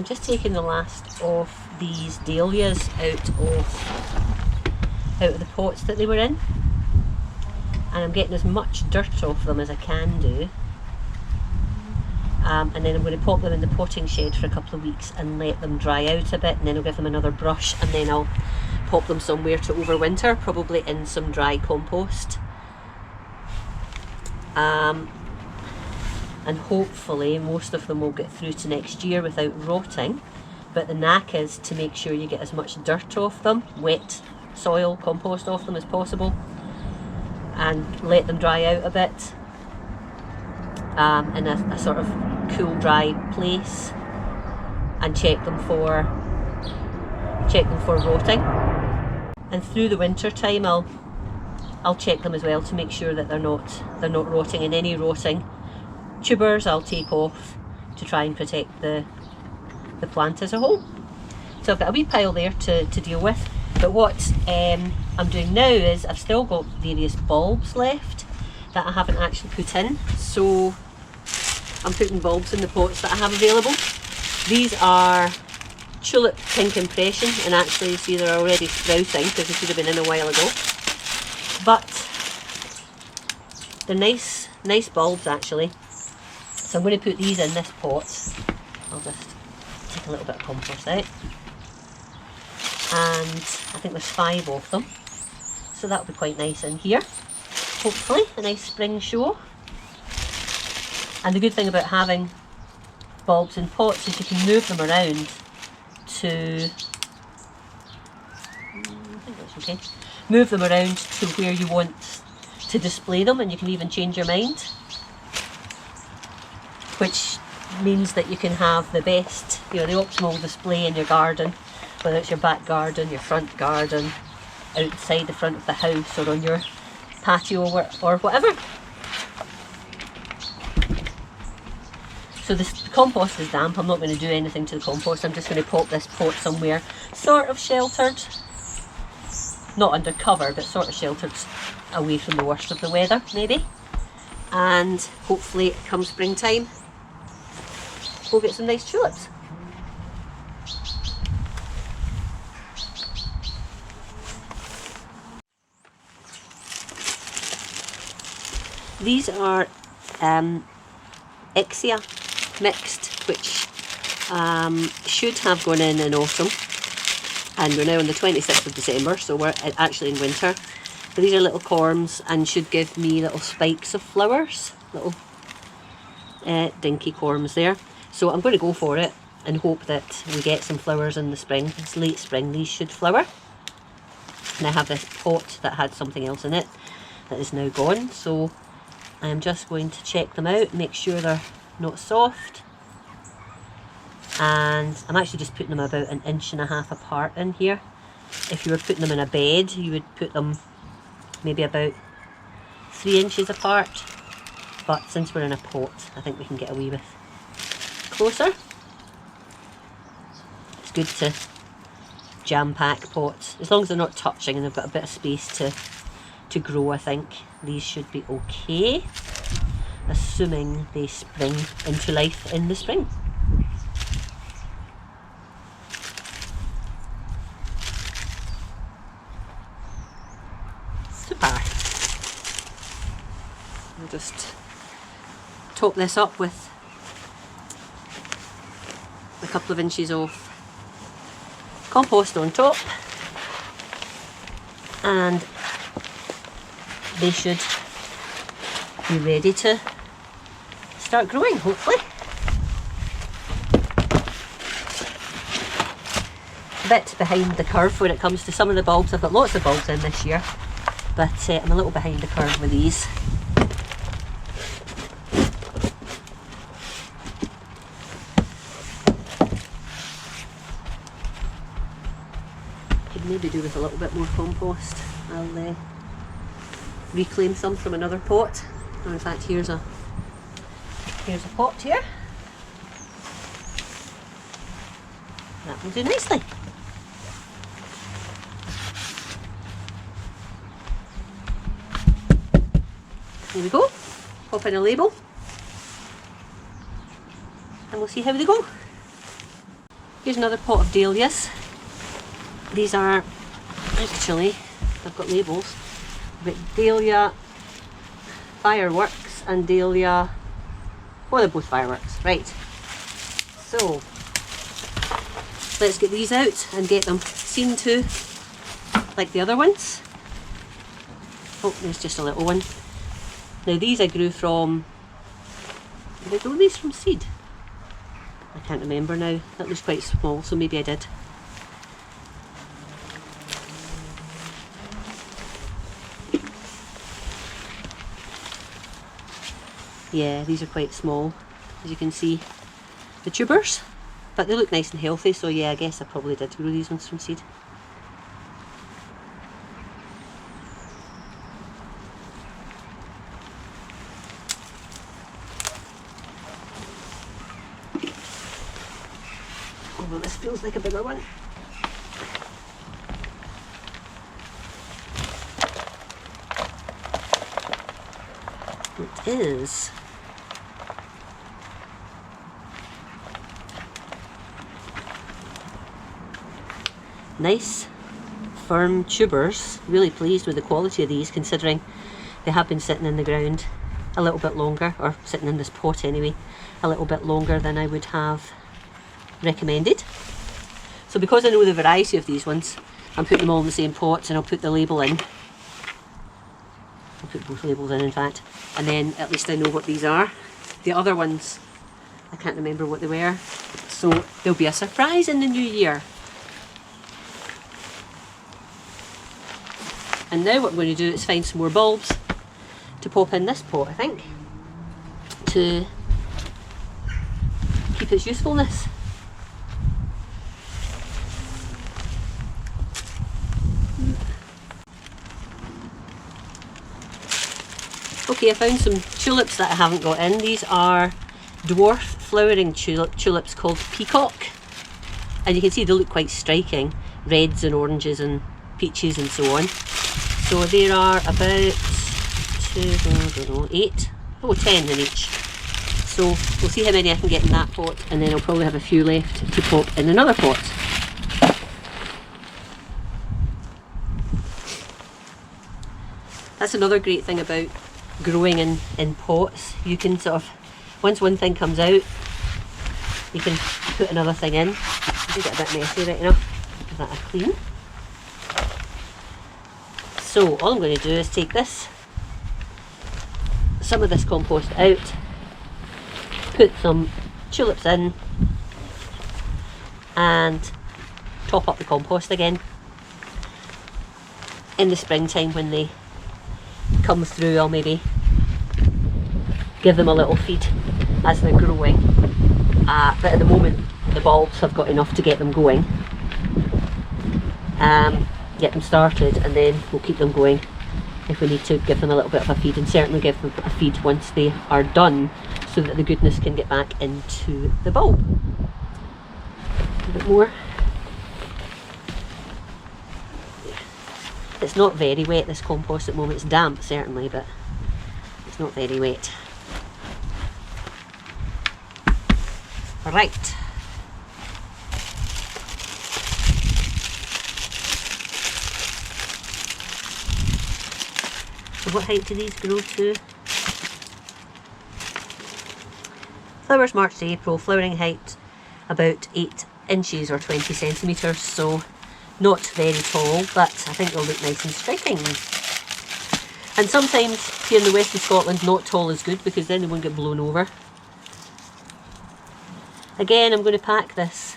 I'm just taking the last of these dahlias out of the pots that they were in, and I'm getting as much dirt off them as I can do. And then I'm going to pop them in the potting shed for a couple of weeks and let them dry out a bit, and then I'll give them another brush, and then I'll pop them somewhere to overwinter, probably in some dry compost. And hopefully most of them will get through to next year without rotting, but the knack is to make sure you get as much dirt off them, wet soil, compost off them as possible, and let them dry out a bit in a sort of cool, dry place, and check them for rotting. And through the winter time I'll check them as well to make sure that they're not rotting, and any rotting tubers I'll take off to try and protect the plant as a whole. So I've got a wee pile there to deal with, but what I'm doing now is I've still got various bulbs left that I haven't actually put in, so I'm putting bulbs in the pots that I have available. These are tulip pink impression, and actually you see they're already sprouting because they should have been in a while ago, but they're nice bulbs actually. So I'm going to put these in this pot. I'll just take a little bit of compost out, and I think there's 5 of them, so that'll be quite nice in here. Hopefully a nice spring show. And the good thing about having bulbs in pots is you can move them around to, I think that's okay, move them around to where you want to display them, and you can even change your mind, which means that you can have the best, the optimal display in your garden, whether it's your back garden, your front garden, outside the front of the house, or on your patio or whatever. So the compost is damp. I'm not going to do anything to the compost. I'm just going to pop this pot somewhere sort of sheltered, not under cover, but sort of sheltered away from the worst of the weather maybe, and hopefully come springtime we'll get some nice tulips. These are Ixia mixed, which should have gone in autumn, and we're now on the 26th of December, so we're actually in winter. But these are little corms and should give me little spikes of flowers, little dinky corms there. So I'm going to go for it and hope that we get some flowers in the spring. It's late spring, these should flower. And I have this pot that had something else in it that is now gone, so I'm just going to check them out, make sure they're not soft. And I'm actually just putting them about 1.5 inches apart in here. If you were putting them in a bed, you would put them maybe about 3 inches apart. But since we're in a pot, I think we can get away with closer. It's good to jam pack pots, as long as they're not touching and they've got a bit of space to grow. I think these should be okay, assuming they spring into life in the spring. Super. I'll just top this up with a couple of inches of compost on top, and they should be ready to start growing, hopefully. A bit behind the curve when it comes to some of the bulbs. I've got lots of bulbs in this year, but I'm a little behind the curve with these. Could maybe do with a little bit more compost. I'll reclaim some from another pot. Or in fact, here's a pot here. That will do nicely. There we go. Pop in a label, and we'll see how they go. Here's another pot of dahlias. These are actually, I've got labels. I've got dahlia fireworks and dahlia, well, they're both fireworks, right. So let's get these out and get them seen to like the other ones. Oh, there's just a little one. Now these I grew from, did I grow these from seed? I can't remember now. That looks quite small, so maybe I did. Yeah, these are quite small, as you can see. The tubers, but they look nice and healthy, so yeah, I guess I probably did grow these ones from seed. Although this feels like a bigger one. It is. Nice firm tubers. Really pleased with the quality of these, considering they have been sitting in the ground a little bit longer, or sitting in this pot anyway, a little bit longer than I would have recommended. So because I know the variety of these ones, I'm putting them all in the same pot, and I'll put the label in. I'll put both labels in fact, and then at least I know what these are. The other ones, I can't remember what they were, so there'll be a surprise in the new year. And now what I'm going to do is find some more bulbs to pop in this pot, I think, to keep its usefulness. Okay, I found some tulips that I haven't got in. These are dwarf flowering tulips called Peacock. And you can see they look quite striking. Reds and oranges and peaches and so on. So there are about 10 in each. So we'll see how many I can get in that pot, and then I'll probably have a few left to pop in another pot. That's another great thing about growing in pots. You can sort of, once one thing comes out, you can put another thing in. I do get a bit messy right now. Give that a clean. So all I'm going to do is take some of this compost out, put some tulips in, and top up the compost again. In the springtime when they come through, I'll maybe give them a little feed as they're growing. But at the moment the bulbs have got enough to get them going. Get them started, and then we'll keep them going if we need to give them a little bit of a feed, and certainly give them a feed once they are done, so that the goodness can get back into the bulb. A bit more. It's not very wet, this compost at the moment. It's damp certainly, but it's not very wet. Right. So what height do these grow to? Flowers March to April, flowering height about 8 inches or 20 centimetres, so not very tall, but I think they'll look nice and striking. And sometimes here in the west of Scotland, not tall is good, because then they won't get blown over. Again, I'm going to pack this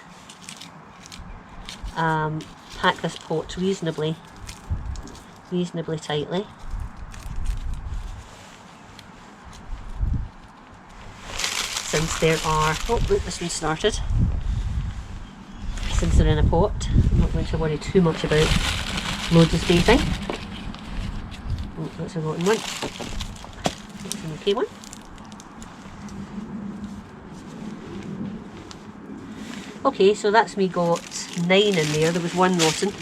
pot reasonably tightly. Since there are, oh look, this one started. Since they're in a pot, I'm not going to worry too much about loads of spacing. Oh, that's a rotten one. That's an okay one. Okay, so that's me got 9 in there. There was 1 rotten.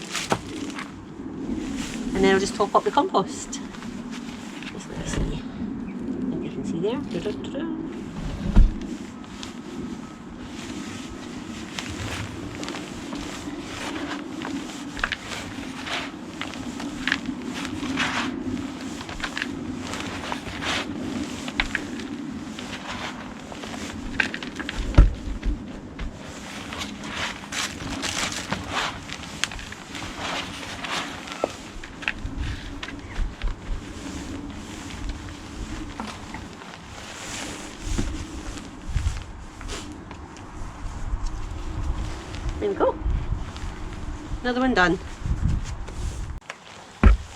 And then I'll just top up the compost. Just let me see. I think you can see there. another one done.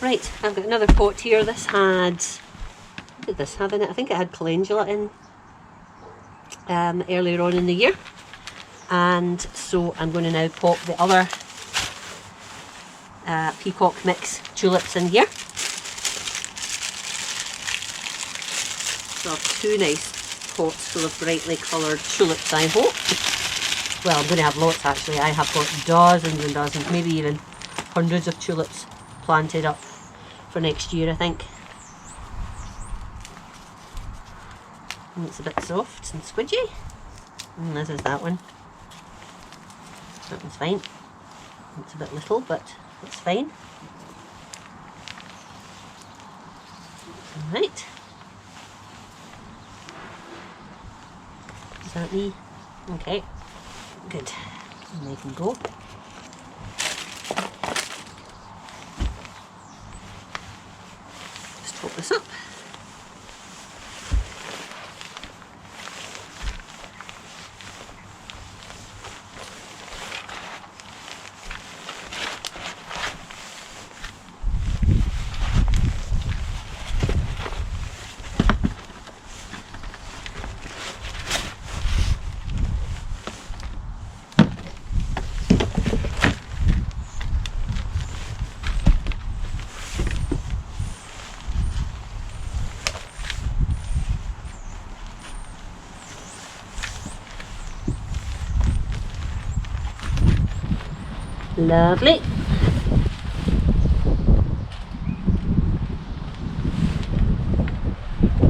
Right, I've got another pot here. This had, what did this have in it? I think it had calendula in earlier on in the year. And so I'm going to now pop the other peacock mix tulips in here. So I have two nice pots full of brightly coloured tulips, I hope. Well, I'm going to have lots actually. I have got dozens and dozens, maybe even hundreds of tulips planted up for next year, I think. And it's a bit soft and squidgy. And this is that one. That one's fine. It's a bit little, but it's fine. Alright. Is that me? Okay. Good. And they can go. Just top this up. Lovely.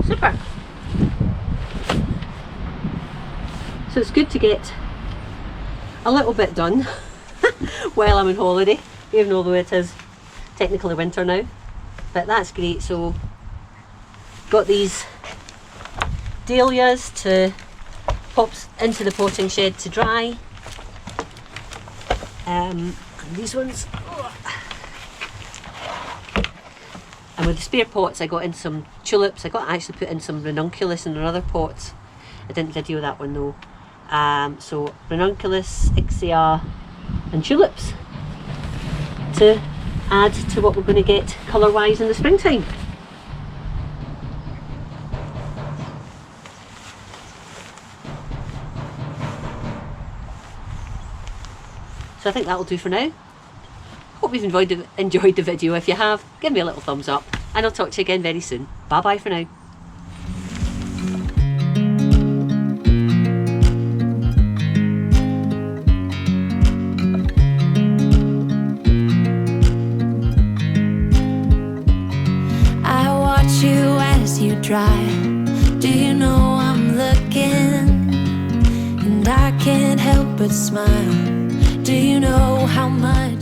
Super. So it's good to get a little bit done while I'm on holiday, even although it is technically winter now. But that's great. So got these dahlias to pop into the potting shed to dry. And these ones, and with the spare pots I got in some tulips. I got actually put in some ranunculus in another pot. I didn't video that one though. So ranunculus, ixia and tulips to add to what we're going to get colour wise in the springtime. So I think that'll do for now. Hope you've enjoyed the video. If you have, give me a little thumbs up and I'll talk to you again very soon. Bye bye for now. I watch you as you drive. Do you know I'm looking? And I can't help but smile. Do you know how much